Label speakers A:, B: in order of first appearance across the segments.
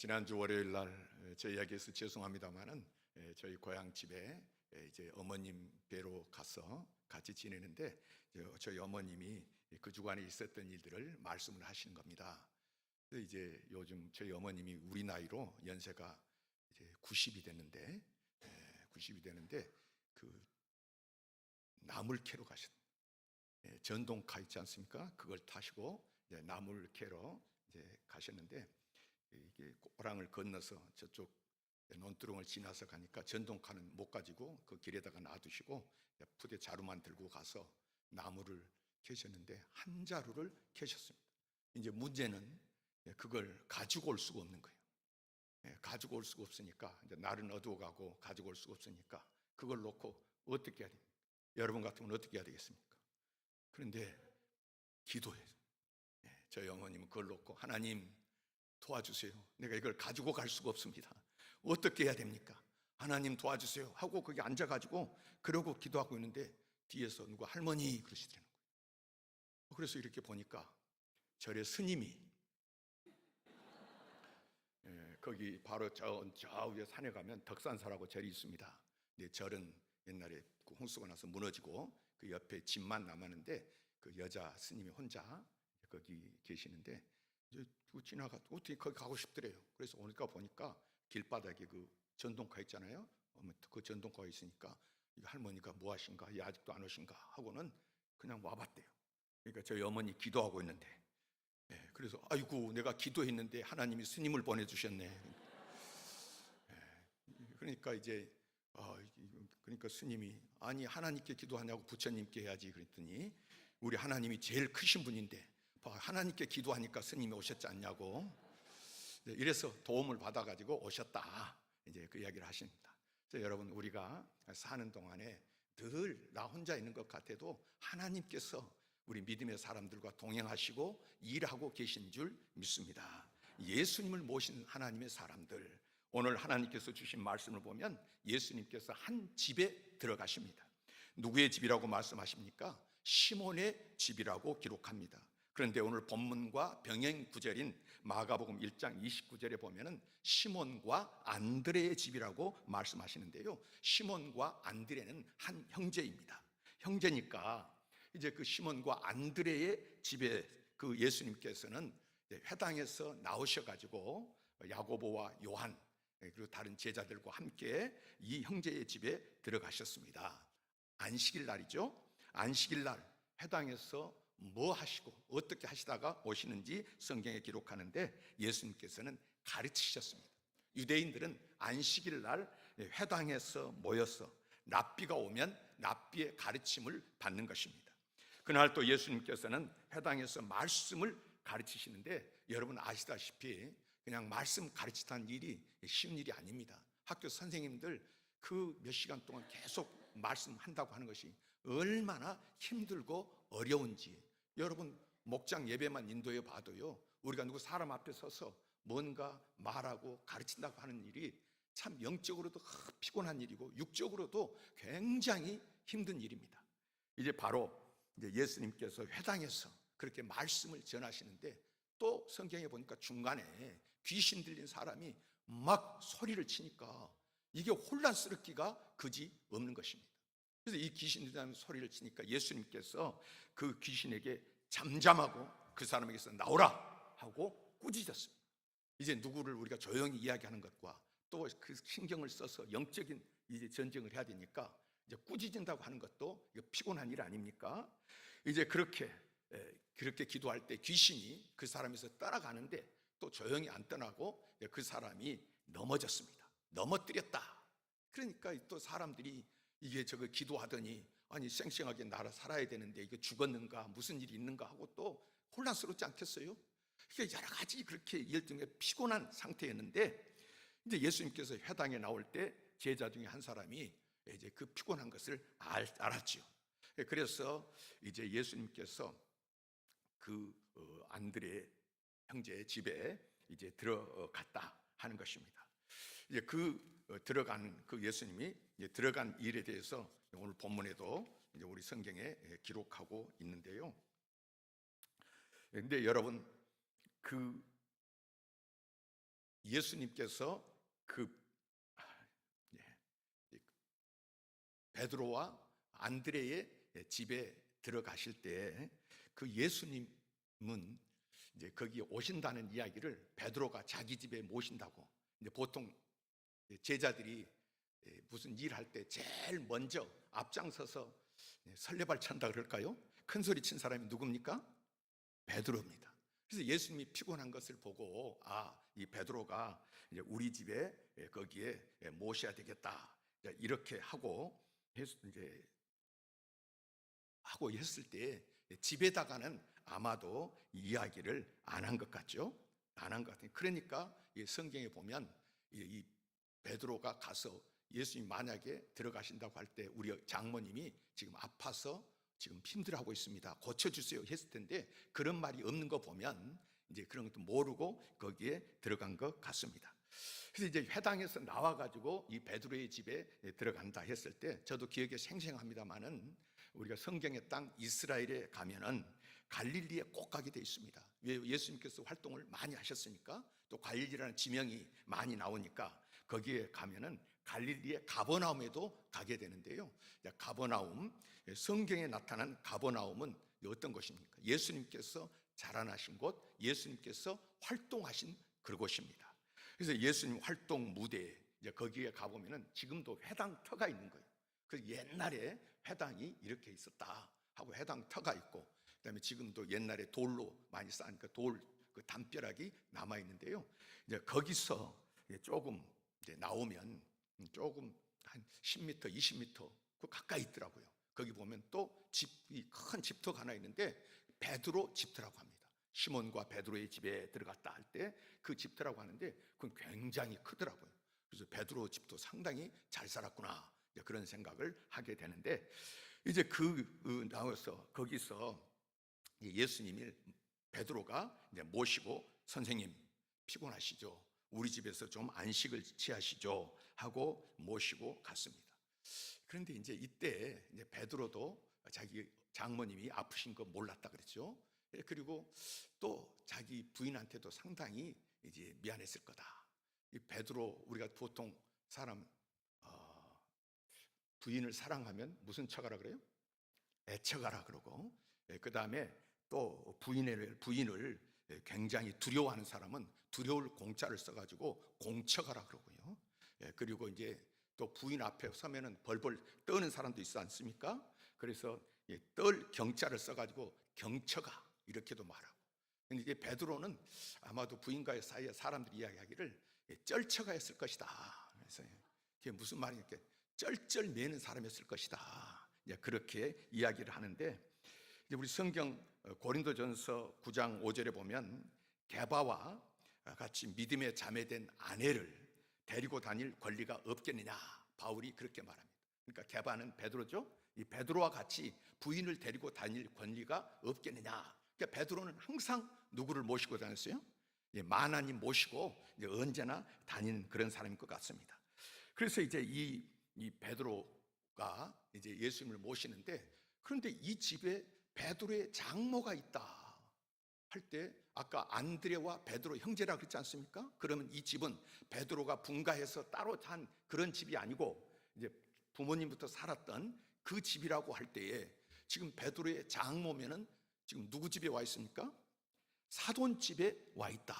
A: 지난주 월요일 날 제 이야기에서 죄송합니다만은 저희 고향 집에 이제 어머님 뵈러 가서 같이 지내는데 저희 어머님이 그 주간에 있었던 일들을 말씀을 하시는 겁니다. 그래서 이제 요즘 저희 어머님이 우리 나이로 연세가 이제 90이 됐는데 90이 되는데 그 나물 캐러 가신 전동카 있지 않습니까? 그걸 타시고 이제 나물 캐러 이제 가셨는데 이게 호랑을 건너서 저쪽 논두렁을 지나서 가니까 전동카는 못 가지고 그 길에다가 놔두시고 푸대 자루만 들고 가서 나무를 캐셨는데 한 자루를 캐셨습니다. 이제 문제는 그걸 가지고 올 수가 없는 거예요. 가지고 올 수가 없으니까 이제 날은 어두워가고 가지고 올 수가 없으니까 그걸 놓고 어떻게 해야 됩니까? 여러분 같으면 어떻게 해야 되겠습니까? 그런데 기도해요. 저희 어머님은 그걸 놓고 하나님 도와주세요. 내가 이걸 가지고 갈 수가 없습니다. 어떻게 해야 됩니까? 하나님 도와주세요 하고 거기 앉아가지고 그러고 기도하고 있는데 뒤에서 누가 할머니 그러시더라는 거예요. 그래서 이렇게 보니까 절의 스님이 거기 바로 저 위에 산에 가면 덕산사라고 절이 있습니다. 근데 절은 옛날에 홍수가 나서 무너지고 그 옆에 집만 남았는데 그 여자 스님이 혼자 거기 계시는데 이제 지나가 어떻게 거기 가고 싶더래요. 그래서 오니까 보니까 길바닥에 그 전동카 있잖아요. 그 전동카가 있으니까 이 할머니가 뭐 하신가, 아직도 안 오신가 하고는 그냥 와봤대요. 그러니까 저희 어머니 기도하고 있는데, 그래서 아이고 내가 기도했는데 하나님이 스님을 보내주셨네. 그러니까 이제 그러니까 스님이 아니 하나님께 기도하냐고 부처님께 해야지 그랬더니 우리 하나님이 제일 크신 분인데 하나님께 기도하니까 스님이 오셨지 않냐고. 이래서 도움을 받아가지고 오셨다. 이제 그 이야기를 하십니다. 그래서 여러분 우리가 사는 동안에 늘 나 혼자 있는 것 같아도 하나님께서 우리 믿음의 사람들과 동행하시고 일하고 계신 줄 믿습니다. 예수님을 모신 하나님의 사람들, 오늘 하나님께서 주신 말씀을 보면 예수님께서 한 집에 들어가십니다. 누구의 집이라고 말씀하십니까? 시몬의 집이라고 기록합니다. 그런데 오늘 본문과 병행 구절인 마가복음 1장 29절에 보면은 시몬과 안드레의 집이라고 말씀하시는데요. 시몬과 안드레는 한 형제입니다. 형제니까 이제 그 시몬과 안드레의 집에 그 예수님께서는 회당에서 나오셔가지고 야고보와 요한 그리고 다른 제자들과 함께 이 형제의 집에 들어가셨습니다. 안식일 날이죠. 안식일 날 회당에서 뭐 하시고 어떻게 하시다가 오시는지 성경에 기록하는데 예수님께서는 가르치셨습니다. 유대인들은 안식일 날 회당에서 모여서 랍비가 오면 랍비의 가르침을 받는 것입니다. 그날 또 예수님께서는 회당에서 말씀을 가르치시는데 여러분 아시다시피 그냥 말씀 가르치는 일이 쉬운 일이 아닙니다. 학교 선생님들 그 몇 시간 동안 계속 말씀한다고 하는 것이 얼마나 힘들고 어려운지 여러분 목장 예배만 인도해 봐도요 우리가 누구 사람 앞에 서서 뭔가 말하고 가르친다고 하는 일이 참 영적으로도 피곤한 일이고 육적으로도 굉장히 힘든 일입니다. 이제 바로 이제 예수님께서 회당에서 그렇게 말씀을 전하시는데 또 성경에 보니까 중간에 귀신 들린 사람이 막 소리를 치니까 이게 혼란스럽기가 그지 없는 것입니다. 그래서 이 귀신 들린 사람이 소리를 치니까 예수님께서 그 귀신에게 잠잠하고 그 사람에게서 나오라 하고 꾸짖었습니다. 이제 누구를 우리가 조용히 이야기하는 것과 또 그 신경을 써서 영적인 이제 전쟁을 해야 되니까 이제 꾸짖는다고 하는 것도 피곤한 일 아닙니까? 이제 그렇게 기도할 때 귀신이 그 사람에서 떠나가는데 또 조용히 안 떠나고 그 사람이 넘어졌습니다. 넘어뜨렸다. 그러니까 또 사람들이 이게 저거 기도하더니 아니 쌩쌩하게 나라 살아야 되는데 이거 죽었는가 무슨 일이 있는가 하고 또 혼란스럽지 않겠어요? 이게 여러 가지 그렇게 일종의 피곤한 상태였는데 이제 예수님께서 회당에 나올 때 제자 중에 한 사람이 이제 그 피곤한 것을 알았죠. 그래서 이제 예수님께서 그 안드레 형제의 집에 이제 들어갔다 하는 것입니다. 이제 들어간 그 예수님이 이제 들어간 일에 대해서 오늘 본문에도 이제 우리 성경에 기록하고 있는데요. 그런데 여러분 그 예수님께서 그 베드로와 안드레의 집에 들어가실 때 그 예수님은 이제 거기 오신다는 이야기를 베드로가 자기 집에 모신다고, 이제 보통 제자들이 무슨 일 할 때 제일 먼저 앞장서서 설레발 찬다 그럴까요? 큰 소리 친 사람이 누굽니까? 베드로입니다. 그래서 예수님이 피곤한 것을 보고 이 베드로가 이제 우리 집에 거기에 모셔야 되겠다, 이렇게 하고 이제 했을 때 집에다가는 아마도 이야기를 안 한 것 같죠? 안 한 것 같아요. 그러니까 이 성경에 보면 이 베드로가 가서 예수님 만약에 들어가신다고 할 때 우리 장모님이 지금 아파서 지금 힘들어하고 있습니다, 고쳐주세요 했을 텐데 그런 말이 없는 거 보면 이제 그런 것도 모르고 거기에 들어간 것 같습니다. 그래서 이제 회당에서 나와가지고 이 베드로의 집에 들어간다 했을 때 저도 기억에 생생합니다만은 우리가 성경의 땅 이스라엘에 가면은 갈릴리에 꼭 가게 돼 있습니다. 왜? 예수님께서 활동을 많이 하셨으니까, 또 갈릴리라는 지명이 많이 나오니까 거기에 가면은 갈릴리의 가버나움에도 가게 되는데요. 가버나움, 성경에 나타난 가버나움은 어떤 곳입니까? 예수님께서 자라나신 곳, 예수님께서 활동하신 그곳입니다. 그래서 예수님 활동 무대에 거기에 가보면은 지금도 회당터가 있는 거예요. 그 옛날에 회당이 이렇게 있었다 하고 회당터가 있고, 그다음에 지금도 옛날에 돌로 많이 쌓으니까 돌 그 담벼락이 남아 있는데요. 이제 거기서 조금 이제 나오면 조금 한 10m, 20m 그 가까이 있더라고요. 거기 보면 또 집이 큰 집터가 하나 있는데 베드로 집터라고 합니다. 시몬과 베드로의 집에 들어갔다 할 때 그 집터라고 하는데 그건 굉장히 크더라고요. 그래서 베드로 집도 상당히 잘 살았구나, 그런 생각을 하게 되는데, 이제 나와서 거기서 예수님이 베드로가 이제 모시고, 선생님 피곤하시죠? 우리 집에서 좀 안식을 취하시죠? 하고 모시고 갔습니다. 그런데 이제 이때 이제 베드로도 자기 장모님이 아프신 거 몰랐다 그랬죠. 그리고 또 자기 부인한테도 상당히 이제 미안했을 거다. 이 베드로, 우리가 보통 사람 부인을 사랑하면 무슨 척하라 그래요? 애척하라 그러고, 그 다음에 또 부인을 굉장히 두려워하는 사람은 두려울 공자를 써가지고 공척하라 그러고요. 그리고 이제 또 부인 앞에 서면은 벌벌 떠는 사람도 있지 않습니까? 그래서 떨 경자를 써가지고 경처가 이렇게도 말하고. 근데 이제 베드로는 아마도 부인과의 사이에 사람들이 이야기하기를 쩔처가 했을 것이다. 그래서 그게 무슨 말이냐, 쩔쩔매는 사람이었을 것이다, 그렇게 이야기를 하는데, 이제 우리 성경 고린도전서 9장 5절에 보면 게바와 같이 믿음에 자매된 아내를 데리고 다닐 권리가 없겠느냐, 바울이 그렇게 말합니다. 그러니까 게바는 베드로죠. 이 베드로와 같이 부인을 데리고 다닐 권리가 없겠느냐. 그러니까 베드로는 항상 누구를 모시고 다녔어요? 만하님 모시고 이제 언제나 다니는 그런 사람인 것 같습니다. 그래서 이제 이 베드로가 이제 예수님을 모시는데, 그런데 이 집에 베드로의 장모가 있다 할 때 아까 안드레와 베드로 형제라 그랬지 않습니까? 그러면 이 집은 베드로가 분가해서 따로 산 그런 집이 아니고 이제 부모님부터 살았던 그 집이라고 할 때에 지금 베드로의 장모면은 지금 누구 집에 와 있습니까? 사돈 집에 와 있다.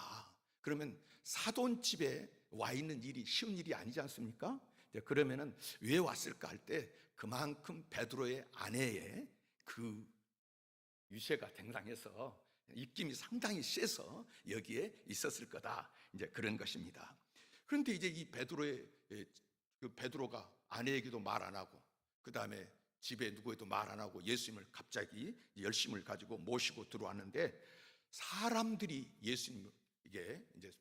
A: 그러면 사돈 집에 와 있는 일이 쉬운 일이 아니지 않습니까? 그러면은 왜 왔을까 할 때 그만큼 베드로의 아내의 그 유세가 댕당해서 입김이 상당히 세서 여기에 있었을 거다, 이제 그런 것입니다. 그런데 이제 이 베드로가 아내에게도 말 안 하고, 그 다음에 집에 누구에도 말 안 하고 예수님을 갑자기 열심을 가지고 모시고 들어왔는데, 사람들이 예수님에게 이제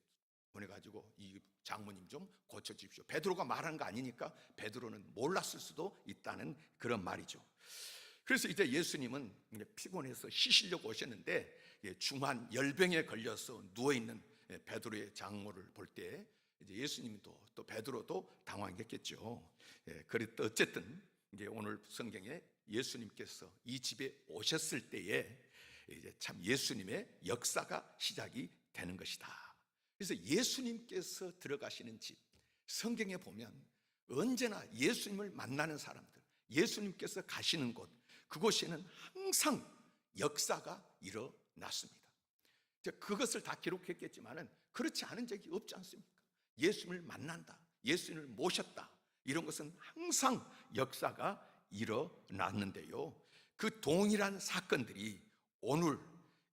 A: 보내가지고 이 장모님 좀 고쳐주십시오. 베드로가 말한 거 아니니까 베드로는 몰랐을 수도 있다는 그런 말이죠. 그래서 이제 예수님은 피곤해서 쉬시려고 오셨는데 중한 열병에 걸려서 누워있는 베드로의 장모를 볼 때 이제 예수님도 또 베드로도 당황했겠죠. 그랬더 어쨌든 이제 오늘 성경에 예수님께서 이 집에 오셨을 때에 이제 참 예수님의 역사가 시작이 되는 것이다. 그래서 예수님께서 들어가시는 집, 성경에 보면 언제나 예수님을 만나는 사람들, 예수님께서 가시는 곳, 그곳에는 항상 역사가 일어났습니다. 그것을 다 기록했겠지만은 그렇지 않은 적이 없지 않습니까? 예수님을 만난다, 예수님을 모셨다, 이런 것은 항상 역사가 일어났는데요, 그 동일한 사건들이 오늘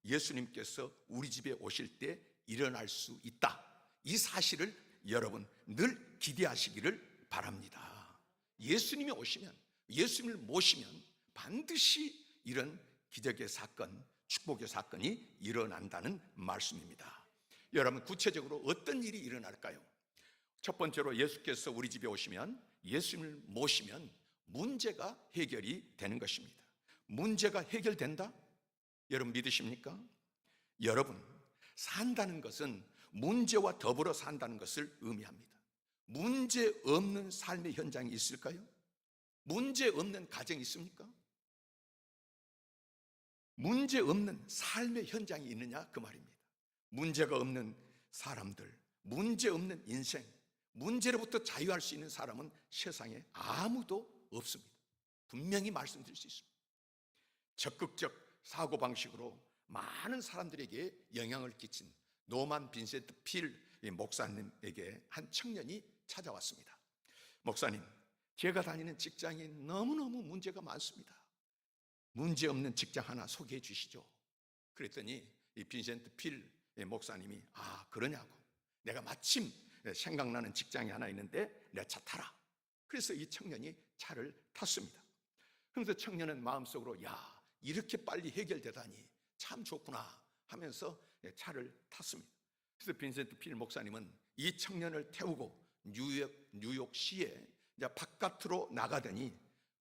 A: 예수님께서 우리 집에 오실 때 일어날 수 있다, 이 사실을 여러분 늘 기대하시기를 바랍니다. 예수님이 오시면, 예수님을 모시면 반드시 이런 기적의 사건, 축복의 사건이 일어난다는 말씀입니다. 여러분, 구체적으로 어떤 일이 일어날까요? 첫 번째로 예수께서 우리 집에 오시면, 예수님을 모시면 문제가 해결이 되는 것입니다. 문제가 해결된다? 여러분 믿으십니까? 여러분, 산다는 것은 문제와 더불어 산다는 것을 의미합니다. 문제 없는 삶의 현장이 있을까요? 문제 없는 가정이 있습니까? 문제 없는 삶의 현장이 있느냐, 그 말입니다. 문제가 없는 사람들, 문제 없는 인생, 문제로부터 자유할 수 있는 사람은 세상에 아무도 없습니다. 분명히 말씀드릴 수 있습니다. 적극적 사고방식으로 많은 사람들에게 영향을 끼친 노만 빈센트 필 목사님에게 한 청년이 찾아왔습니다. 목사님, 제가 다니는 직장이 너무너무 문제가 많습니다. 문제 없는 직장 하나 소개해 주시죠. 그랬더니 이 빈센트 필 목사님이, 아, 그러냐고, 내가 마침 생각나는 직장이 하나 있는데 내 차 타라. 그래서 이 청년이 차를 탔습니다. 그래서 청년은 마음속으로, 야, 이렇게 빨리 해결되다니 참 좋구나 하면서 차를 탔습니다. 그래서 빈센트 필 목사님은 이 청년을 태우고 뉴욕시에 이제 바깥으로 나가더니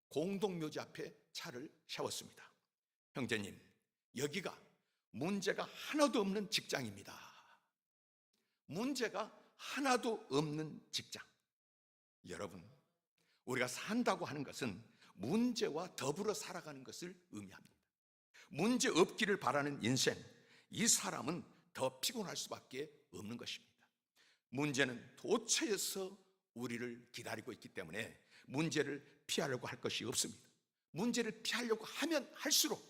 A: 공동묘지 앞에 차를 세웠습니다. 형제님, 여기가 문제가 하나도 없는 직장입니다. 문제가 하나도 없는 직장. 여러분, 우리가 산다고 하는 것은 문제와 더불어 살아가는 것을 의미합니다. 문제 없기를 바라는 인생, 이 사람은 더 피곤할 수밖에 없는 것입니다. 문제는 도처에서 우리를 기다리고 있기 때문에 문제를 피하려고 할 것이 없습니다. 문제를 피하려고 하면 할수록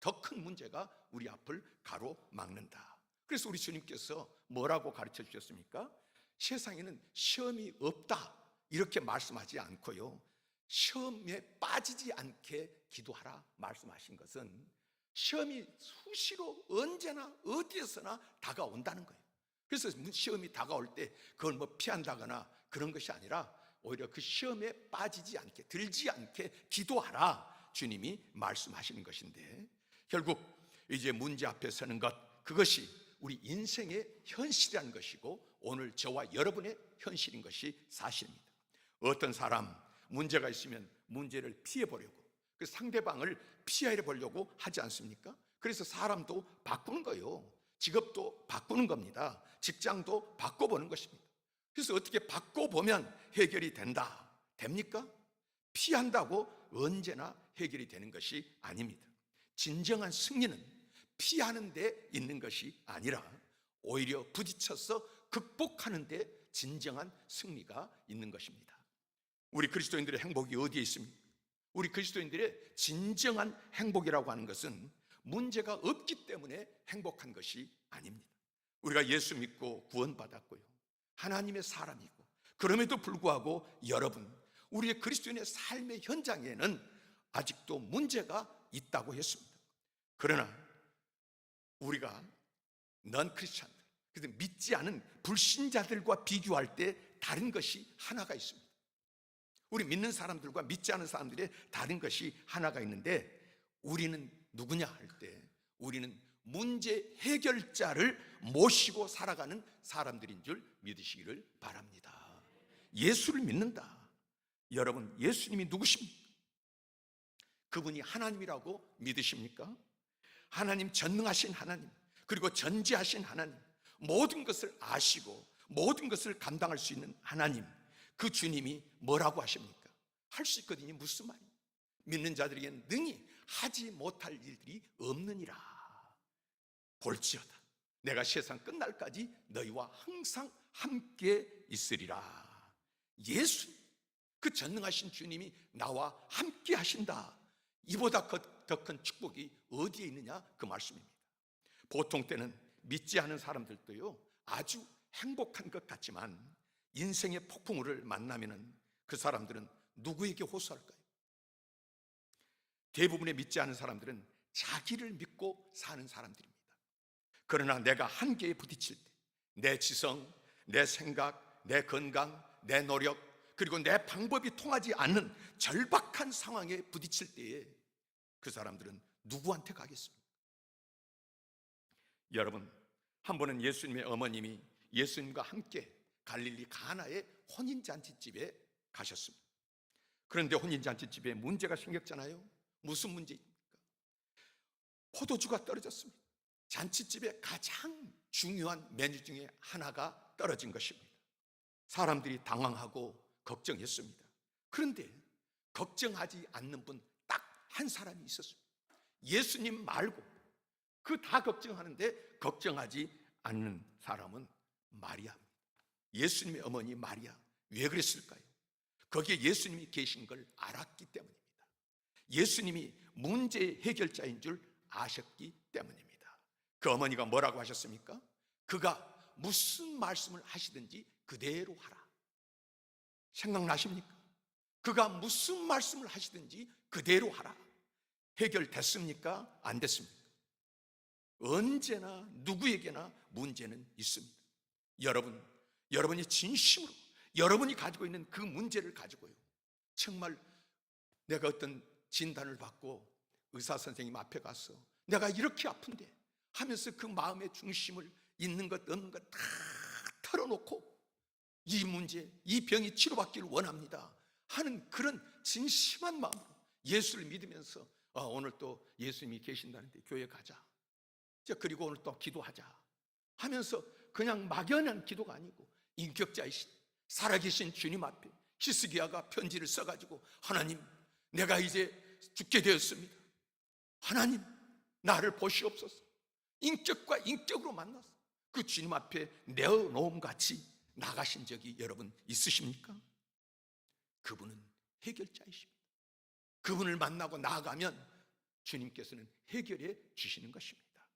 A: 더 큰 문제가 우리 앞을 가로막는다. 그래서 우리 주님께서 뭐라고 가르쳐 주셨습니까? 세상에는 시험이 없다, 이렇게 말씀하지 않고요, 시험에 빠지지 않게 기도하라 말씀하신 것은 시험이 수시로 언제나 어디에서나 다가온다는 거예요. 그래서 시험이 다가올 때 그걸 뭐 피한다거나 그런 것이 아니라 오히려 그 시험에 빠지지 않게, 들지 않게 기도하라 주님이 말씀하시는 것인데, 결국 이제 문제 앞에 서는 것, 그것이 우리 인생의 현실이라는 것이고 오늘 저와 여러분의 현실인 것이 사실입니다. 어떤 사람 문제가 있으면 문제를 피해보려고, 그 상대방을 피해보려고 하지 않습니까? 그래서 사람도 바꾸는 거예요. 직업도 바꾸는 겁니다. 직장도 바꿔보는 것입니다. 그래서 어떻게 바꿔보면 해결이 된다, 됩니까? 피한다고 언제나 해결이 되는 것이 아닙니다. 진정한 승리는 피하는 데 있는 것이 아니라 오히려 부딪혀서 극복하는 데 진정한 승리가 있는 것입니다. 우리 그리스도인들의 행복이 어디에 있습니까? 우리 그리스도인들의 진정한 행복이라고 하는 것은 문제가 없기 때문에 행복한 것이 아닙니다. 우리가 예수 믿고 구원받았고요, 하나님의 사람이고, 그럼에도 불구하고 여러분, 우리의 그리스도인의 삶의 현장에는 아직도 문제가 있다고 했습니다. 그러나 우리가 넌 크리스찬들, 그래서 믿지 않은 불신자들과 비교할 때 다른 것이 하나가 있습니다. 우리 믿는 사람들과 믿지 않은 사람들의 다른 것이 하나가 있는데, 우리는 누구냐 할 때 우리는 문제 해결자를 모시고 살아가는 사람들인 줄 믿으시기를 바랍니다. 예수를 믿는다. 여러분, 예수님이 누구십니까? 그분이 하나님이라고 믿으십니까? 하나님, 전능하신 하나님, 그리고 전지하신 하나님, 모든 것을 아시고 모든 것을 감당할 수 있는 하나님, 그 주님이 뭐라고 하십니까? 할 수 있거든요. 무슨 말이에요? 믿는 자들에게는 능히 하지 못할 일들이 없느니라. 볼지어다 내가 세상 끝날까지 너희와 항상 함께 있으리라. 예수, 그 전능하신 주님이 나와 함께 하신다. 이보다 더 큰 축복이 어디에 있느냐, 그 말씀입니다. 보통 때는 믿지 않은 사람들도요, 아주 행복한 것 같지만 인생의 폭풍우를 만나면은 그 사람들은 누구에게 호소할까요? 대부분의 믿지 않은 사람들은 자기를 믿고 사는 사람들입니다. 그러나 내가 한계에 부딪힐 때, 내 지성, 내 생각, 내 건강, 내 노력, 그리고 내 방법이 통하지 않는 절박한 상황에 부딪힐 때에 그 사람들은 누구한테 가겠습니까? 여러분, 한 번은 예수님의 어머님이 예수님과 함께 갈릴리 가나의 혼인잔치집에 가셨습니다. 그런데 혼인잔치집에 문제가 생겼잖아요. 무슨 문제입니까? 포도주가 떨어졌습니다. 잔치집에 가장 중요한 메뉴 중에 하나가 떨어진 것입니다. 사람들이 당황하고 걱정했습니다. 그런데 걱정하지 않는 분 딱 한 사람이 있었습니다. 예수님 말고 그 다 걱정하는데 걱정하지 않는 사람은 마리아입니다. 예수님의 어머니 마리아. 왜 그랬을까요? 거기에 예수님이 계신 걸 알았기 때문입니다. 예수님이 문제 해결자인 줄 아셨기 때문입니다. 그 어머니가 뭐라고 하셨습니까? 그가 무슨 말씀을 하시든지 그대로 하라. 생각나십니까? 그가 무슨 말씀을 하시든지 그대로 하라. 해결됐습니까? 안 됐습니까? 언제나 누구에게나 문제는 있습니다. 여러분이 진심으로 여러분이 가지고 있는 그 문제를 가지고요, 정말 내가 어떤 진단을 받고 의사 선생님 앞에 가서 내가 이렇게 아픈데 하면서 그 마음의 중심을 있는 것 없는 것 다 털어놓고 이 문제, 이 병이 치료받기를 원합니다 하는 그런 진심한 마음으로 예수를 믿으면서 오늘 또 예수님이 계신다는데 교회 가자, 그리고 오늘 또 기도하자 하면서 그냥 막연한 기도가 아니고 인격자이신 살아계신 주님 앞에 히스기야가 편지를 써가지고, 하나님, 내가 이제 죽게 되었습니다. 하나님, 나를 보시옵소서. 인격과 인격으로 만나서 그 주님 앞에 내어놓음 같이 나가신 적이 여러분 있으십니까? 그분은 해결자이십니다. 그분을 만나고 나아가면 주님께서는 해결해 주시는 것입니다.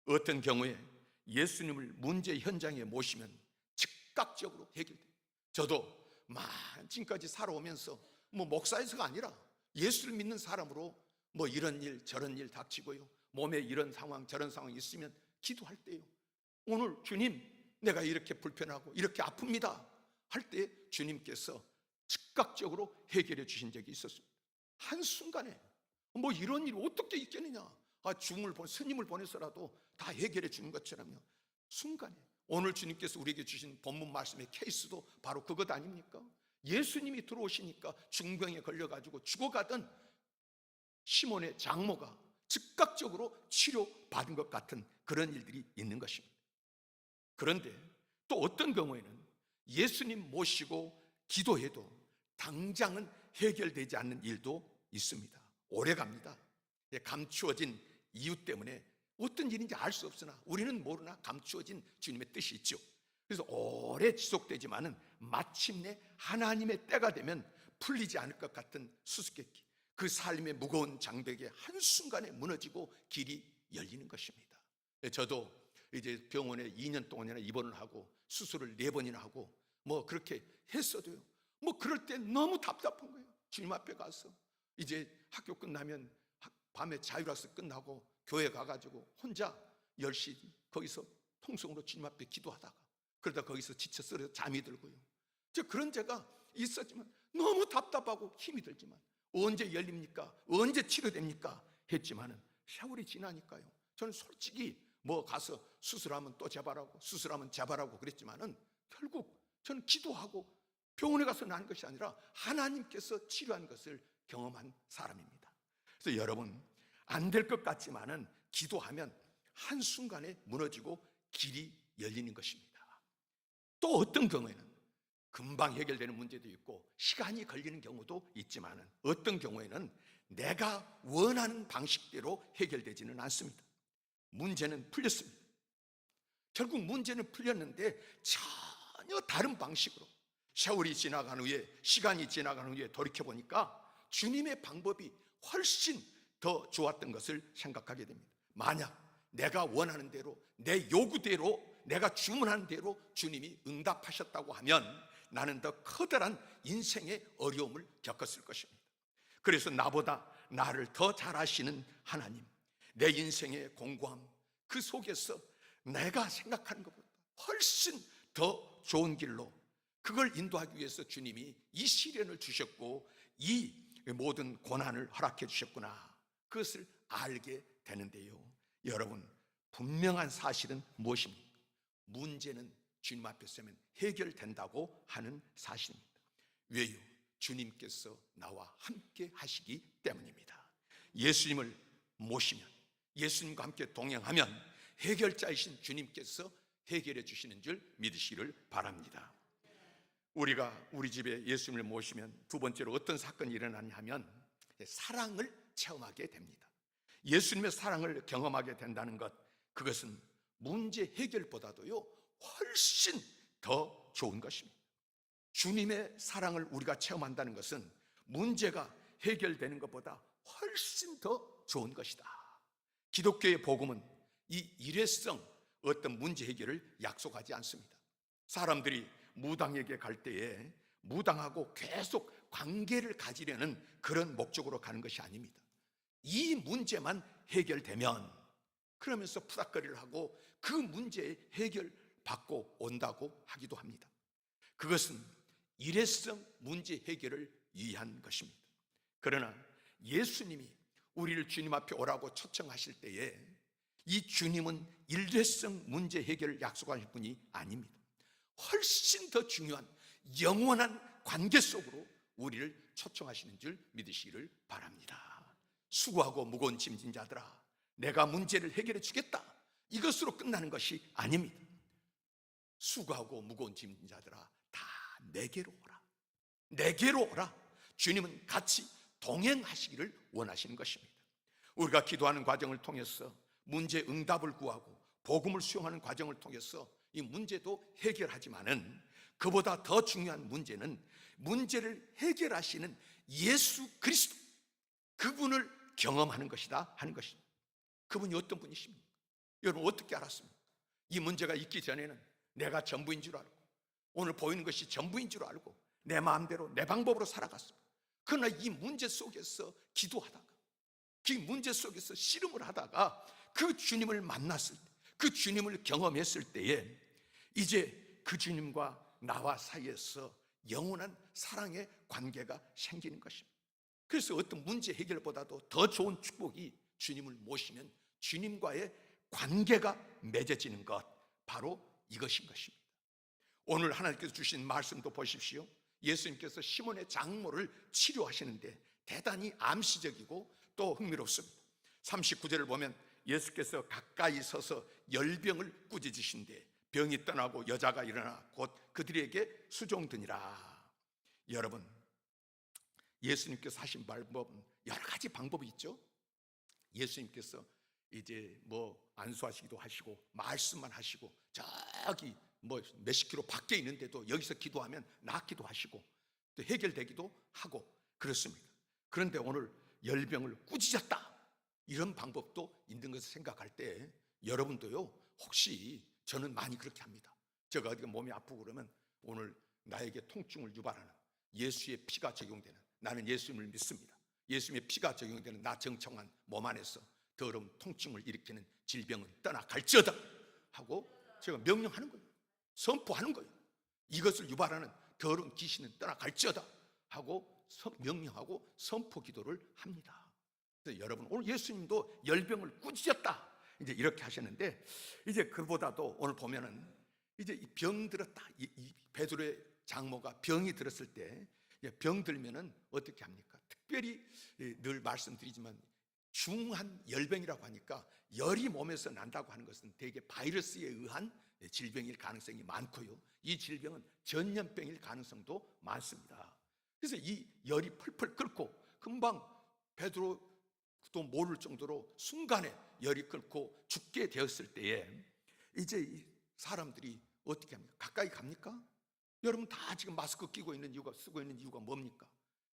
A: 어떤 경우에 예수님을 문제 현장에 모시면 즉각적으로 해결돼요. 저도 지금까지 살아오면서 목사에서가 아니라 예수를 믿는 사람으로 이런 일 저런 일 닥치고요, 몸에 이런 상황 저런 상황이 있으면 기도할 때요, 오늘 주님 내가 이렇게 불편하고 이렇게 아픕니다 할 때 주님께서 즉각적으로 해결해 주신 적이 있었습니다. 한순간에 이런 일이 어떻게 있겠느냐, 스님을 보내서라도 다 해결해 주는 것처럼요, 순간에 오늘 주님께서 우리에게 주신 본문 말씀의 케이스도 바로 그것 아닙니까? 예수님이 들어오시니까 중병에 걸려가지고 죽어가던 시몬의 장모가 즉각적으로 치료받은 것 같은 그런 일들이 있는 것입니다. 그런데 또 어떤 경우에는 예수님 모시고 기도해도 당장은 해결되지 않는 일도 있습니다. 오래 갑니다. 감추어진 이유 때문에 어떤 일인지 알 수 없으나 우리는 모르나 감추어진 주님의 뜻이 있죠. 그래서 오래 지속되지만은 마침내 하나님의 때가 되면 풀리지 않을 것 같은 수수께끼, 그 삶의 무거운 장벽에 한순간에 무너지고 길이 열리는 것입니다. 저도 이제 병원에 2년 동안이나 입원을 하고 수술을 4번이나 하고 그렇게 했어도요, 그럴 때 너무 답답한 거예요. 주님 앞에 가서 이제 학교 끝나면 밤에 자율학습 끝나고 교회 가가지고 혼자 10시 거기서 통성으로 주님 앞에 기도하다가 그러다 거기서 지쳐 쓰러져 잠이 들고요. 그런 제가 있었지만 너무 답답하고 힘이 들지만 언제 열립니까? 언제 치료됩니까? 했지만은 세월이 지나니까요, 저는 솔직히 가서 수술하면 또 재발하고 수술하면 재발하고 그랬지만은 결국 저는 기도하고 병원에 가서 난 것이 아니라 하나님께서 치료한 것을 경험한 사람입니다. 그래서 여러분, 안 될 것 같지만은 기도하면 한순간에 무너지고 길이 열리는 것입니다. 또 어떤 경우에는 금방 해결되는 문제도 있고 시간이 걸리는 경우도 있지만은 어떤 경우에는 내가 원하는 방식대로 해결되지는 않습니다. 문제는 풀렸습니다. 결국 문제는 풀렸는데 전혀 다른 방식으로 세월이 지나간 후에, 시간이 지나간 후에 돌이켜보니까 주님의 방법이 훨씬 더 좋았던 것을 생각하게 됩니다. 만약 내가 원하는 대로, 내 요구대로, 내가 주문한 대로 주님이 응답하셨다고 하면 나는 더 커다란 인생의 어려움을 겪었을 것입니다. 그래서 나보다 나를 더 잘 아시는 하나님, 내 인생의 공고함, 그 속에서 내가 생각하는 것보다 훨씬 더 좋은 길로, 그걸 인도하기 위해서 주님이 이 시련을 주셨고 이 모든 고난을 허락해 주셨구나, 그것을 알게 되는데요, 여러분, 분명한 사실은 무엇입니까? 문제는 주님 앞에 서면 해결된다고 하는 사실입니다. 왜요? 주님께서 나와 함께 하시기 때문입니다. 예수님을 모시면, 예수님과 함께 동행하면 해결자이신 주님께서 해결해 주시는 줄 믿으시기를 바랍니다. 우리가 우리 집에 예수님을 모시면 두 번째로 어떤 사건이 일어나냐 하면 사랑을 체험하게 됩니다. 예수님의 사랑을 경험하게 된다는 것, 그것은 문제 해결보다도요 훨씬 더 좋은 것입니다. 주님의 사랑을 우리가 체험한다는 것은 문제가 해결되는 것보다 훨씬 더 좋은 것이다. 기독교의 복음은 이 일회성 어떤 문제 해결을 약속하지 않습니다. 사람들이 무당에게 갈 때에 무당하고 계속 관계를 가지려는 그런 목적으로 가는 것이 아닙니다. 이 문제만 해결되면, 그러면서 푸닥거리를 하고 그 문제의 해결받고 온다고 하기도 합니다. 그것은 일회성 문제 해결을 위한 것입니다. 그러나 예수님이 우리를 주님 앞에 오라고 초청하실 때에 이 주님은 일회성 문제 해결을 약속하실 분이 아닙니다. 훨씬 더 중요한 영원한 관계 속으로 우리를 초청하시는 줄 믿으시기를 바랍니다. 수고하고 무거운 짐진 자들아, 내가 문제를 해결해 주겠다, 이것으로 끝나는 것이 아닙니다. 수고하고 무거운 짐진 자들아, 다 내게로 오라, 내게로 오라. 주님은 같이 동행하시기를 원하시는 것입니다. 우리가 기도하는 과정을 통해서 문제 응답을 구하고 복음을 수용하는 과정을 통해서 이 문제도 해결하지만은, 그보다 더 중요한 문제는 문제를 해결하시는 예수 그리스도, 그분을 경험하는 것이다 하는 것입니다. 그분이 어떤 분이십니까? 여러분 어떻게 알았습니까? 이 문제가 있기 전에는 내가 전부인 줄 알고, 오늘 보이는 것이 전부인 줄 알고 내 마음대로 내 방법으로 살아갔습니다. 그러나 이 문제 속에서 기도하다가, 그 문제 속에서 씨름을 하다가 그 주님을 만났을 때, 그 주님을 경험했을 때에 이제 그 주님과 나와 사이에서 영원한 사랑의 관계가 생기는 것입니다. 그래서 어떤 문제 해결보다도 더 좋은 축복이 주님을 모시면 주님과의 관계가 맺어지는 것, 바로 이것인 것입니다. 오늘 하나님께서 주신 말씀도 보십시오. 예수님께서 시몬의 장모를 치료하시는데 대단히 암시적이고 또 흥미롭습니다. 39절을 보면 예수께서 가까이 서서 열병을 꾸짖으신데 병이 떠나고 여자가 일어나 곧 그들에게 수종드니라. 여러분, 예수님께서 하신 방법은 여러 가지 방법이 있죠. 예수님께서 이제 안수하시기도 하시고 말씀만 하시고 저기 몇십 킬로 밖에 있는데도 여기서 기도하면 낫기도 하시고 또 해결되기도 하고 그렇습니다. 그런데 오늘 열병을 꾸짖었다, 이런 방법도 있는 것을 생각할 때 여러분도요, 혹시, 저는 많이 그렇게 합니다. 제가 어디가 몸이 아프고 그러면 오늘 나에게 통증을 유발하는 예수의 피가 적용되는, 나는 예수님을 믿습니다, 예수님의 피가 적용되는 나 정청한 몸 안에서 더러운 통증을 일으키는 질병은 떠나갈지어다 하고 제가 명령하는 거예요. 선포하는 거예요. 이것을 유발하는 더러운 귀신은 떠나갈지어다 하고 명령하고 선포 기도를 합니다. 그래서 여러분, 오늘 예수님도 열병을 꾸짖었다, 이제 이렇게 하셨는데, 이제 그보다도 오늘 보면은 이제 병 들었다, 이 베드로의 장모가 병이 들었을 때, 병 들면은 어떻게 합니까? 특별히 늘 말씀드리지만 중한 열병이라고 하니까 열이 몸에서 난다고 하는 것은 대개 바이러스에 의한 질병일 가능성이 많고요, 이 질병은 전염병일 가능성도 많습니다. 그래서 이 열이 펄펄 끓고 금방 베드로도 모를 정도로 순간에 열이 끓고 죽게 되었을 때에 이제 사람들이 어떻게 합니까? 가까이 갑니까? 여러분 다 지금 마스크 끼고 있는 이유가, 쓰고 있는 이유가 뭡니까?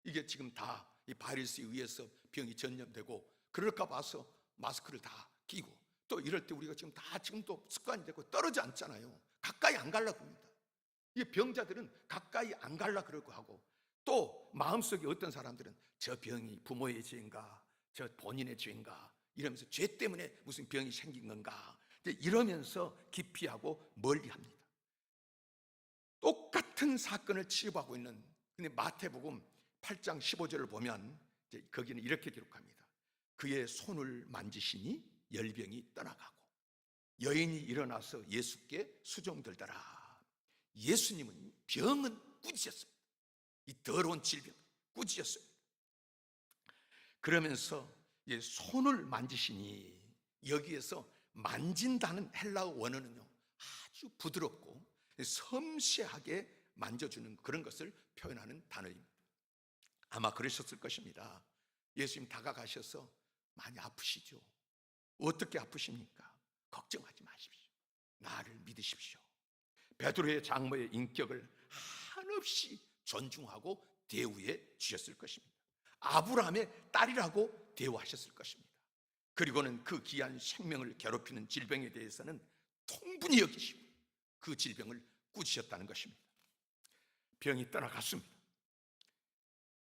A: 이게 지금 다 이 바이러스에 의해서 병이 전염되고 그럴까 봐서 마스크를 다 끼고, 또 이럴 때 우리가 지금 다 지금도 습관이 되고 떨어져 앉잖아요. 가까이 안 가려고 합니다. 이 병자들은 가까이 안 가려고 그러고 하고, 또 마음속에 어떤 사람들은 저 병이 부모의 죄인가, 저 본인의 죄인가 이러면서 죄 때문에 무슨 병이 생긴 건가 이러면서 기피하고 멀리합니다. 똑같은 사건을 취급하고 있는, 근데 마태복음 8장 15절을 보면 이제 거기는 이렇게 기록합니다. 그의 손을 만지시니 열병이 떠나가고 여인이 일어나서 예수께 수종들더라. 예수님은 병은 꾸짖었습니다. 이 더러운 질병 꾸짖었습니다. 그러면서 손을 만지시니, 여기에서 만진다는 헬라어 원어는요 아주 부드럽고 섬세하게 만져주는 그런 것을 표현하는 단어입니다. 아마 그러셨을 것입니다. 예수님 다가가셔서 많이 아프시죠? 어떻게 아프십니까? 걱정하지 마십시오. 나를 믿으십시오. 베드로의 장모의 인격을 한없이 존중하고 대우해 주셨을 것입니다. 아브라함의 딸이라고 대우하셨을 것입니다. 그리고는 그 귀한 생명을 괴롭히는 질병에 대해서는 통분히 여기시고 그 질병을 꾸짖으셨다는 것입니다. 병이 떠나갔습니다.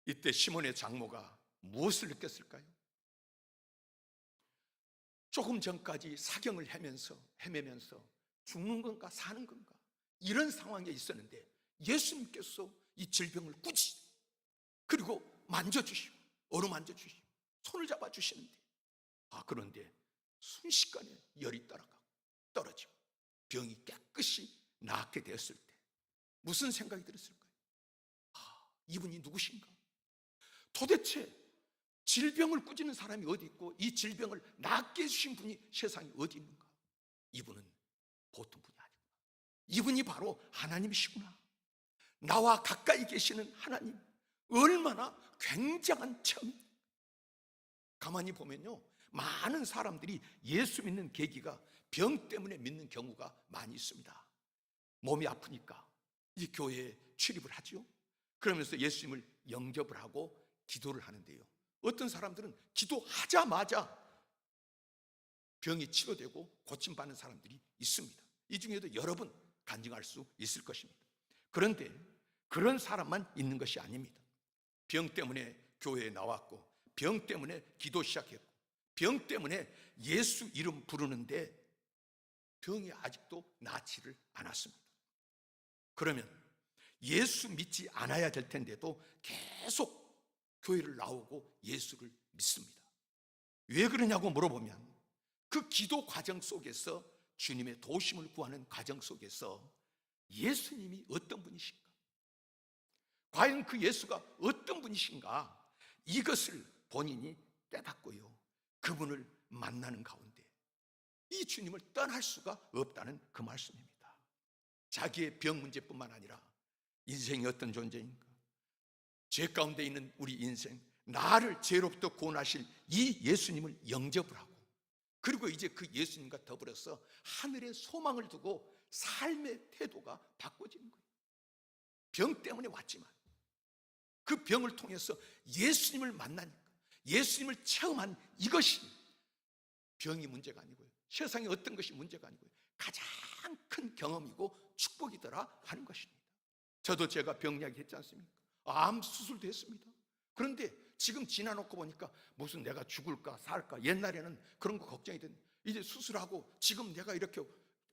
A: 이때 시몬의 장모가 무엇을 느꼈을까요? 조금 전까지 사경을 헤매면서 죽는 건가 사는 건가 이런 상황에 있었는데 예수님께서 이 질병을 꾸짖, 그리고 만져주시고 어루만져주시고 손을 잡아주시는데, 그런데 순식간에 열이 떨어지고 병이 깨끗이 낫게 되었을 때 무슨 생각이 들었을까요? 이분이 누구신가? 도대체 질병을 꾸짖는 사람이 어디 있고 이 질병을 낫게 해주신 분이 세상에 어디 있는가? 이분은 보통 분이 아니구나. 이분이 바로 하나님이시구나. 나와 가까이 계시는 하나님, 얼마나 굉장한 참. 가만히 보면요, 많은 사람들이 예수 믿는 계기가 병 때문에 믿는 경우가 많이 있습니다. 몸이 아프니까 이 교회에 출입을 하죠. 그러면서 예수님을 영접을 하고 기도를 하는데요, 어떤 사람들은 기도하자마자 병이 치료되고 고침받는 사람들이 있습니다. 이 중에도 여러 분 간증할 수 있을 것입니다. 그런데 그런 사람만 있는 것이 아닙니다. 병 때문에 교회에 나왔고, 병 때문에 기도 시작했고, 병 때문에 예수 이름 부르는데 병이 아직도 낫지를 않았습니다. 그러면 예수 믿지 않아야 될 텐데도 계속 교회를 나오고 예수를 믿습니다. 왜 그러냐고 물어보면 그 기도 과정 속에서, 주님의 도우심을 구하는 과정 속에서 예수님이 어떤 분이신가, 과연 그 예수가 어떤 분이신가, 이것을 본인이 깨닫고요, 그분을 만나는 가운데 이 주님을 떠날 수가 없다는 그 말씀입니다. 자기의 병 문제뿐만 아니라 인생이 어떤 존재인가, 죄 가운데 있는 우리 인생, 나를 죄로부터 구원하실 이 예수님을 영접을 하고, 그리고 이제 그 예수님과 더불어서 하늘의 소망을 두고 삶의 태도가 바꿔지는 거예요. 병 때문에 왔지만 그 병을 통해서 예수님을 만나니까, 예수님을 체험한 이것이 병이 문제가 아니고요, 세상에 어떤 것이 문제가 아니고요, 가장 큰 경험이고 축복이더라 하는 것입니다. 저도 제가 병 이야기 했지 않습니까? 암 수술도 했습니다. 그런데 지금 지나놓고 보니까 무슨 내가 죽을까 살까, 옛날에는 그런 거 걱정이 됐는데 이제 수술하고 지금 내가 이렇게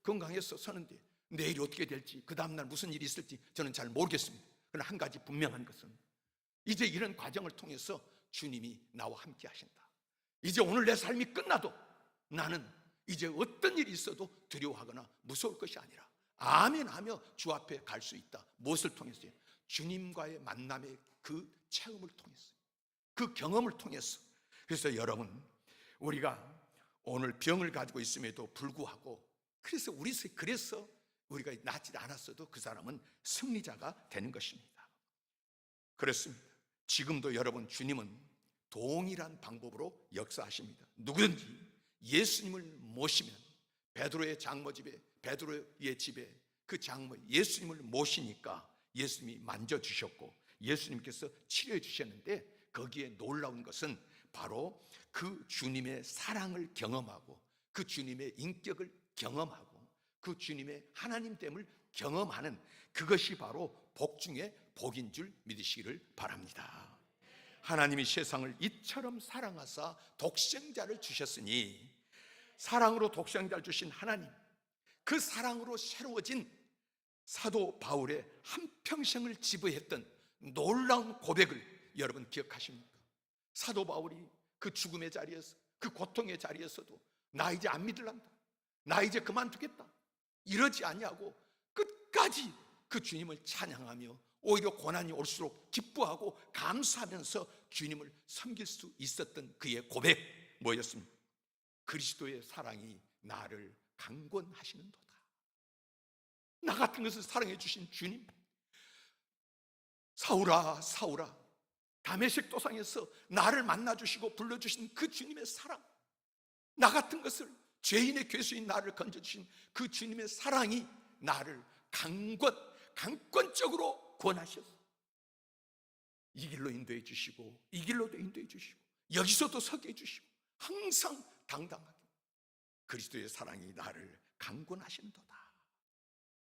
A: 건강해서 서는데 내일이 어떻게 될지, 그 다음날 무슨 일이 있을지 저는 잘 모르겠습니다. 그러나 한 가지 분명한 것은 이제 이런 과정을 통해서 주님이 나와 함께 하신다. 이제 오늘 내 삶이 끝나도 나는 이제 어떤 일이 있어도 두려워하거나 무서울 것이 아니라 아멘 하며 주 앞에 갈 수 있다. 무엇을 통해서요? 주님과의 만남의 그 체험을 통해서, 그 경험을 통해서. 그래서 여러분, 우리가 오늘 병을 가지고 있음에도 불구하고, 그래서 우리가 낫지 않았어도 그 사람은 승리자가 되는 것입니다. 그렇습니다. 지금도 여러분, 주님은 동일한 방법으로 역사하십니다. 누구든지 예수님을 모시면, 베드로의 장모 집에 베드로의 집에 그 장모 예수님을 모시니까 예수님이 만져주셨고 예수님께서 치료해 주셨는데, 거기에 놀라운 것은 바로 그 주님의 사랑을 경험하고 그 주님의 인격을 경험하고 그 주님의 하나님됨을 경험하는 그것이 바로 복 중에 복인 줄 믿으시기를 바랍니다. 하나님이 세상을 이처럼 사랑하사 독생자를 주셨으니, 사랑으로 독생자를 주신 하나님, 그 사랑으로 새로워진 사도 바울의 한평생을 지배했던 놀라운 고백을 여러분 기억하십니까? 사도 바울이 그 죽음의 자리에서, 그 고통의 자리에서도 나 이제 안 믿을란다, 나 이제 그만두겠다 이러지 아니하고 끝까지 그 주님을 찬양하며 오히려 고난이 올수록 기뻐하고 감사하면서 주님을 섬길 수 있었던 그의 고백, 뭐였습니까? 그리스도의 사랑이 나를 강권하시는도다. 나 같은 것을 사랑해 주신 주님, 사울아 사울아 다메섹 도상에서 나를 만나주시고 불러주신 그 주님의 사랑, 나 같은 것을, 죄인의 괴수인 나를 건져주신 그 주님의 사랑이 나를 강권적으로 권하셨어. 이 길로 인도해 주시고 이 길로도 인도해 주시고 여기서도 서게 해주시고 항상 당당하게 그리스도의 사랑이 나를 강권하신도다.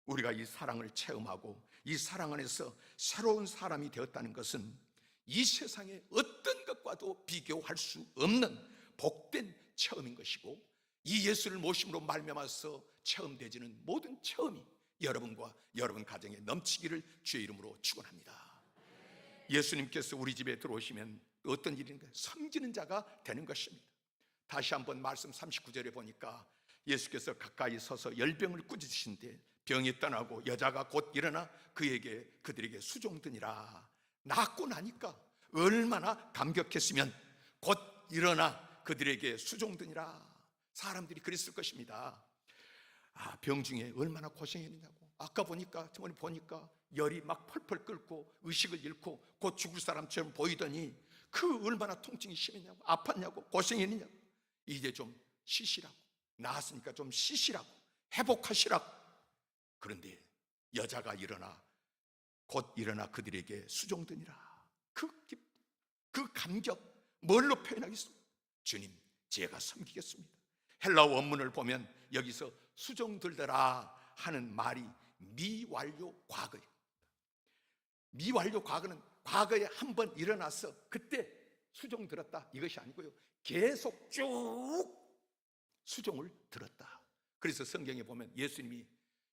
A: 우리가 이 사랑을 체험하고 이 사랑 안에서 새로운 사람이 되었다는 것은 이 세상의 어떤 것과도 비교할 수 없는 복된 체험인 것이고, 이 예수를 모심으로 말미암아서 체험되지는 모든 체험이 여러분과 여러분 가정에 넘치기를 주의 이름으로 축원합니다. 예수님께서 우리 집에 들어오시면 어떤 일인가? 섬기는 자가 되는 것입니다. 다시 한번 말씀 39절에 보니까 예수께서 가까이 서서 열병을 꾸짖으신데 병이 떠나고 여자가 곧 일어나 그들에게 수종드니라. 낫고 나니까 얼마나 감격했으면 곧 일어나 그들에게 수종드니라. 사람들이 그랬을 것입니다. 병 중에 얼마나 고생했느냐고. 아까 보니까 열이 막 펄펄 끓고 의식을 잃고 곧 죽을 사람처럼 보이더니 그 얼마나 통증이 심했냐고, 아팠냐고, 고생했느냐고. 이제 좀 쉬시라고, 나았으니까 좀 쉬시라고, 회복하시라고. 그런데 여자가 곧 일어나 그들에게 수종드니라. 그 감격 뭘로 표현하겠습니까? 주님, 제가 섬기겠습니다. 헬라어 원문을 보면 여기서 수종들더라 하는 말이 미완료 과거예요. 미완료 과거는 과거에 한번 일어나서 그때 수종 들었다 이것이 아니고요, 계속 쭉 수종을 들었다. 그래서 성경에 보면 예수님이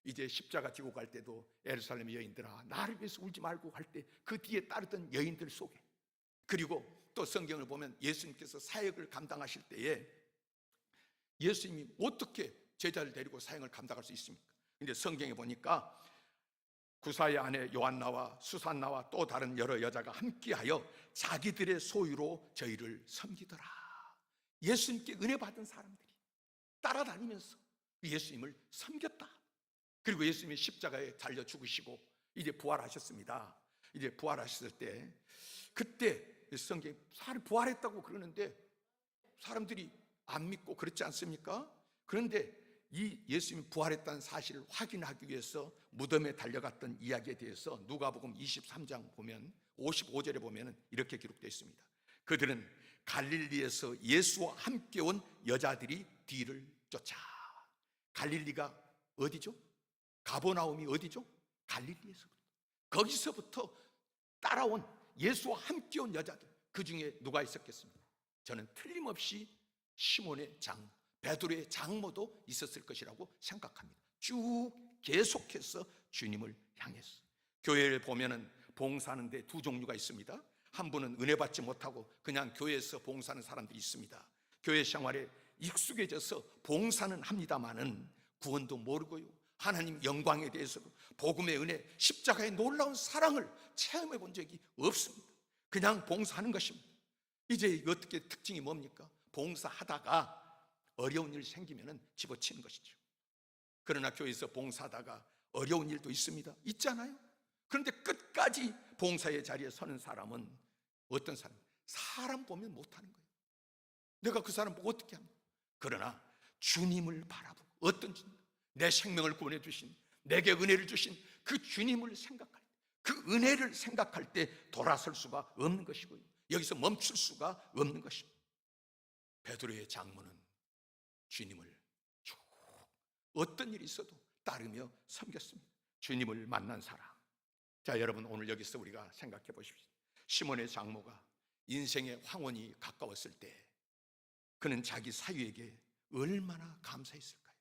A: 이제 십자가 지고 갈 때도 예루살렘 여인들아 나를 위해서 울지 말고 할 때 그 뒤에 따르던 여인들 속에, 그리고 또 성경을 보면 예수님께서 사역을 감당하실 때에 예수님이 어떻게 제자를 데리고 사역을 감당할 수 있습니까? 근데 성경에 보니까 구사의 아내 요한나와 수산나와 또 다른 여러 여자가 함께하여 자기들의 소유로 저희를 섬기더라. 예수님께 은혜 받은 사람들이 따라다니면서 예수님을 섬겼다. 그리고 예수님이 십자가에 달려 죽으시고 이제 부활하셨습니다. 이제 부활하셨을 때 그때 성경에 부활했다고 그러는데 사람들이 안 믿고 그렇지 않습니까? 그런데 이 예수님이 부활했다는 사실을 확인하기 위해서 무덤에 달려갔던 이야기에 대해서 누가복음 23장 보면 55절에 보면 이렇게 기록되어 있습니다. 그들은 갈릴리에서 예수와 함께 온 여자들이 뒤를 쫓아. 갈릴리가 어디죠? 가버나움이 어디죠? 갈릴리에서. 거기서부터 따라온 예수와 함께 온 여자들, 그 중에 누가 있었겠습니까? 저는 틀림없이 시몬의 장모, 베드로의 장모도 있었을 것이라고 생각합니다. 쭉 계속해서 주님을 향했어. 교회를 보면은 봉사하는데 두 종류가 있습니다. 한 분은 은혜 받지 못하고 그냥 교회에서 봉사하는 사람들이 있습니다. 교회 생활에 익숙해져서 봉사는 합니다마는 구원도 모르고요, 하나님 영광에 대해서도, 복음의 은혜, 십자가의 놀라운 사랑을 체험해 본 적이 없습니다. 그냥 봉사하는 것입니다. 이제 어떻게 특징이 뭡니까? 봉사하다가 어려운 일 생기면 집어치는 것이죠. 그러나 교회에서 봉사하다가 어려운 일도 있습니다. 있잖아요. 그런데 끝까지 봉사의 자리에 서는 사람은 어떤 사람? 사람 보면 못하는 거예요. 내가 그 사람 보고 어떻게 합니까? 그러나 주님을 바라보고, 어떤 주님? 내 생명을 구원해 주신, 내게 은혜를 주신 그 주님을 생각할 때, 그 은혜를 생각할 때 돌아설 수가 없는 것이고요, 여기서 멈출 수가 없는 것입니다. 베드로의 장모는 주님을 쭉 어떤 일이 있어도 따르며 섬겼습니다. 주님을 만난 사람. 자, 여러분, 오늘 여기서 우리가 생각해 보십시오. 시몬의 장모가 인생의 황혼이 가까웠을 때 그는 자기 사위에게 얼마나 감사했을까요?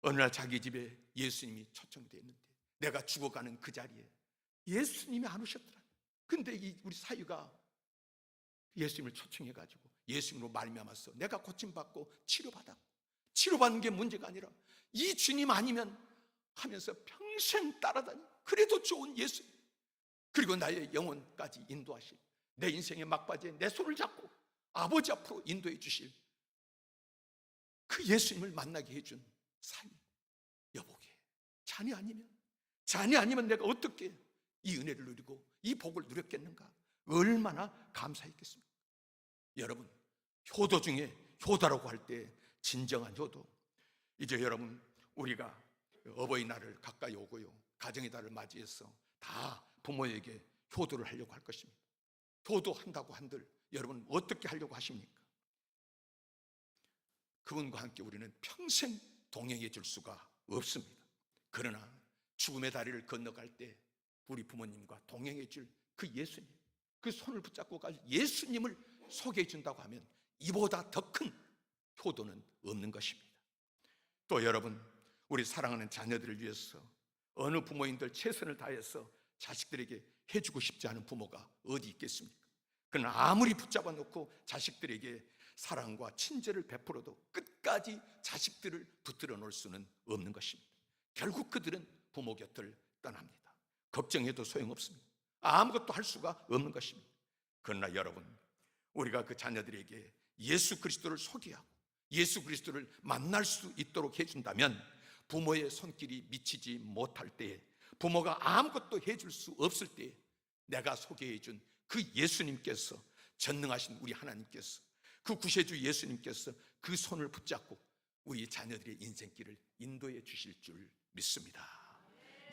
A: 어느 날 자기 집에 예수님이 초청되어 있는데 내가 죽어가는 그 자리에 예수님이 안 오셨더라. 근데 우리 사위가 예수님을 초청해가지고 예수님으로 말미암아서 내가 고침받고 치료받는 게 문제가 아니라 이 주님 아니면 하면서 평생 따라다니, 그래도 좋은 예수님, 그리고 나의 영혼까지 인도하실, 내 인생의 막바지에 내 손을 잡고 아버지 앞으로 인도해 주실 그 예수님을 만나게 해준 사위, 여보게, 자네 아니면 내가 어떻게 이 은혜를 누리고 이 복을 누렸겠는가? 얼마나 감사했겠습니까? 여러분, 효도 중에 효다라고 할 때 진정한 효도, 이제 여러분, 우리가 어버이날을 가까이 오고요, 가정의 달을 맞이해서 다 부모에게 효도를 하려고 할 것입니다. 효도한다고 한들 여러분 어떻게 하려고 하십니까? 그분과 함께 우리는 평생 동행해 줄 수가 없습니다. 그러나 죽음의 다리를 건너갈 때 우리 부모님과 동행해 줄 그 예수님, 그 손을 붙잡고 갈 예수님을 소개해 준다고 하면 이보다 더 큰 효도는 없는 것입니다. 또 여러분, 우리 사랑하는 자녀들을 위해서 어느 부모님들 최선을 다해서 자식들에게 해주고 싶지 않은 부모가 어디 있겠습니까? 그러나 아무리 붙잡아 놓고 자식들에게 사랑과 친절을 베풀어도 끝까지 자식들을 붙들어 놓을 수는 없는 것입니다. 결국 그들은 부모 곁을 떠납니다. 걱정해도 소용없습니다. 아무것도 할 수가 없는 것입니다. 그러나 여러분, 우리가 그 자녀들에게 예수 그리스도를 소개하고 예수 그리스도를 만날 수 있도록 해준다면 부모의 손길이 미치지 못할 때에, 부모가 아무것도 해줄 수 없을 때에 내가 소개해준 그 예수님께서, 전능하신 우리 하나님께서, 그 구세주 예수님께서 그 손을 붙잡고 우리 자녀들의 인생길을 인도해 주실 줄 믿습니다.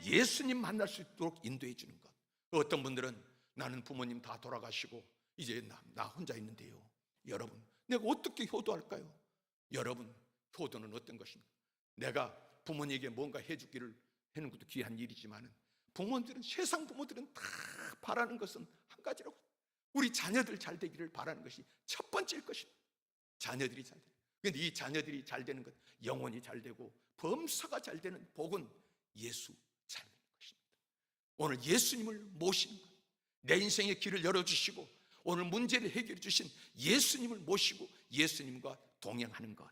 A: 예수님 만날 수 있도록 인도해 주는 것. 어떤 분들은 나는 부모님 다 돌아가시고 이제 나 혼자 있는데요. 여러분, 내가 어떻게 효도할까요? 여러분, 효도는 어떤 것입니까? 내가 부모님에게 뭔가 해주기를 하는 것도 귀한 일이지만 부모들은, 세상 부모들은 다 바라는 것은 한 가지라고, 우리 자녀들 잘 되기를 바라는 것이 첫 번째일 것입니다. 자녀들이 잘 되는. 그런데 이 자녀들이 잘 되는 것, 영혼이 잘 되고 범사가 잘 되는 복은 예수 잘 믿는 것입니다. 오늘 예수님을 모시는 것, 내 인생의 길을 열어주시고 오늘 문제를 해결해 주신 예수님을 모시고 예수님과 동행하는 것.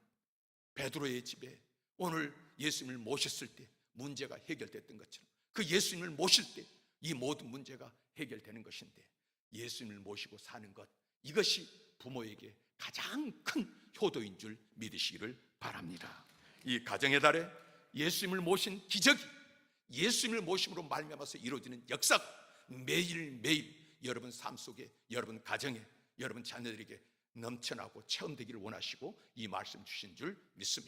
A: 베드로의 집에 오늘 예수님을 모셨을 때 문제가 해결됐던 것처럼 그 예수님을 모실 때 이 모든 문제가 해결되는 것인데, 예수님을 모시고 사는 것, 이것이 부모에게 가장 큰 효도인 줄 믿으시기를 바랍니다. 이 가정의 달에 예수님을 모신 기적이, 예수님을 모심으로 말미암아서 이루어지는 역사가 매일매일 여러분 삶 속에, 여러분 가정에, 여러분 자녀들에게 넘쳐나고 체험되기를 원하시고 이 말씀 주신 줄 믿습니다.